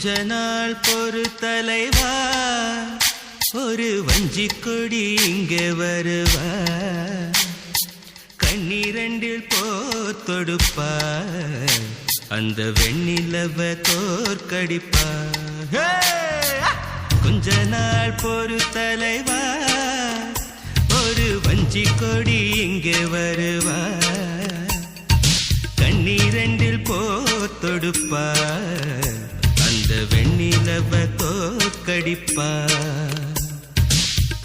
கொஞ்ச நாள் பொறு தலைவா, ஒரு வஞ்சி கொடி இங்கே வருவா, கண்ணீரண்டில் போர் தொடுப்பா, அந்த வெண்ணிலவ தோற்கடிப்பா. கொஞ்ச நாள் பொறு தலைவா, ஒரு வஞ்சி கொடி இங்கே வருவா, கண்ணீரண்டில் போர் தொடுப்பா, அந்த வெண்ணிலவ தோற்கடிப்பா.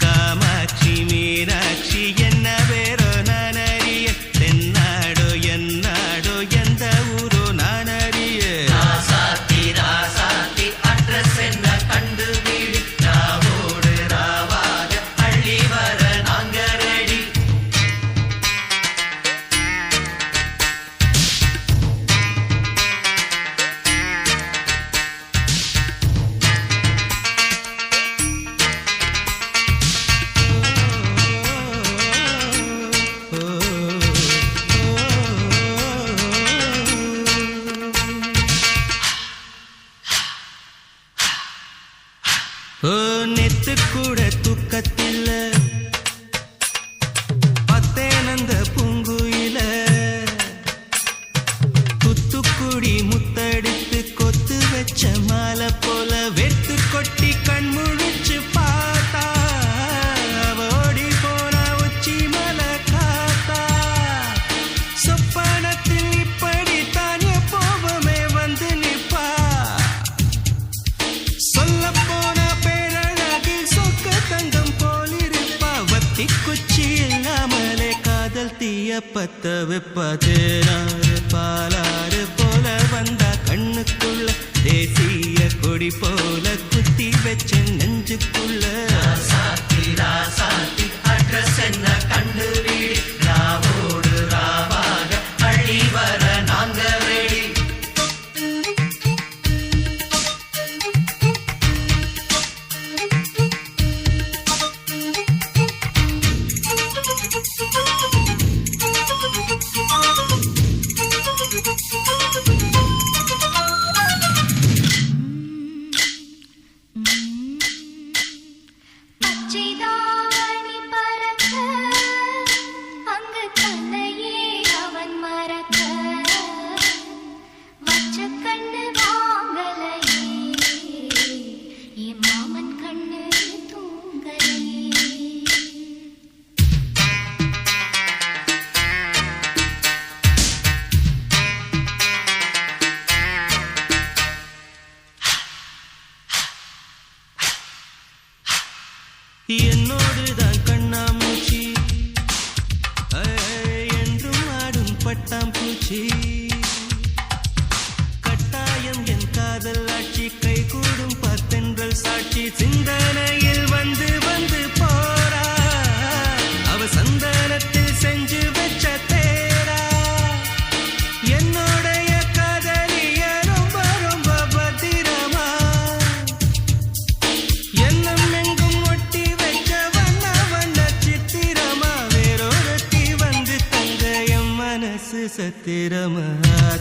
காமாட்சி மீனாட்சி என்ன வேறோ நான் அறிய, தென்னாடோ என்னாடோ எந்த ஊரோ நான் அறிய. ராசாத்தி ராசாத்தி அட்ரஸ் என்ன கண்டு வீடு, ராவோடு ராவாக அள்ளி வர நாங்க ரெடி. ஓ நெத்து கூட தூக்கத்தில்ல, பத்தேனந்த பூங்குயில, துத்துக்குடி முத்தடித்து கொத்து வச்ச மாலை போல வெத்து கொட்டி கண் முழிச்சு பார்த்தா, ஓடி போனா உச்சி மலை காத்தா. சொப்பனத்தில் இப்படி தானே போவமே வந்து நிப்பா, சொல்ல போன பேரழகில் சொக்க தங்கம் போலிருப்பா. வத்தி குச்சி இல்லாமலே காதல் தீய பத்த வெப்பா. தேனாறு பாலாறு போல வந்தா கண்ணுக்குள்ள, தேசிய கொடி போல குத்தி வச்ச நெஞ்சுக்குள்ள. ராசாத்தி ராசாத்தி அட்ரஸ் என்ன கண்டு வீடு, ராவோடு ராவாக அள்ளி வர நாங்க ரெடி. பச்சைதாவணி பறக்க, அங்கு தன்னையே அவன் மறக்க, வச்ச கண்ணு வாங்கலையே, என் மாமன் கண்ணு தூங்கலையே. என்னோடுதான் கண்ணாமூச்சி, என்றும் ஆடும் பட்டாம்பூச்சி, கட்டாயம் என் காதல் ஆட்சி, கை கூடும் பத்தென்றல் சாட்சி, சிந்தனையில் வந்து வந்து போறா, அவ சந்தனத்தில் செஞ்சு வச்ச தேரா. என்னுடைய காதலிய ரொம்ப ரொம்ப பத்திரமா, எண்ணம் எங்கும் ஒட்டி வைக்க வண்ண வண்ண சித்திரமா, வேறொருத்தி வந்து தங்க என் மனசு சத்திரமா.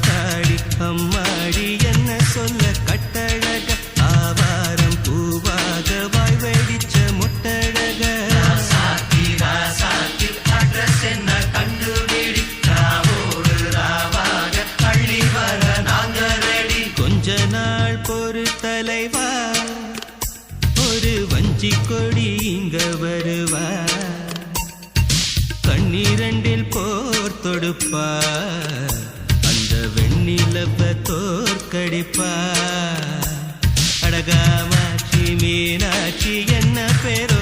தாடி அம்மாடி என்ன சொல்ல கட்டழக, ஆவாரம் பூவாக வாய் வெடிச்ச முட்டழக. ராசாத்தி ராசாத்தி அட்ரஸ் என்ன கண்டு வீடு, ராவோடு ராவாக அள்ளி வர நாங்க ரெடி. கொஞ்ச நாள் பொறு தலைவா, ஒரு வஞ்சி கொடி இங்க வருவா, கண்ணீரண்டில் போர் தொடுப்பா, அந்த வெண்ணிலவ தோற்கடிப்பா. அடகாமாட்சி மீனாட்சி என்ன பேரோ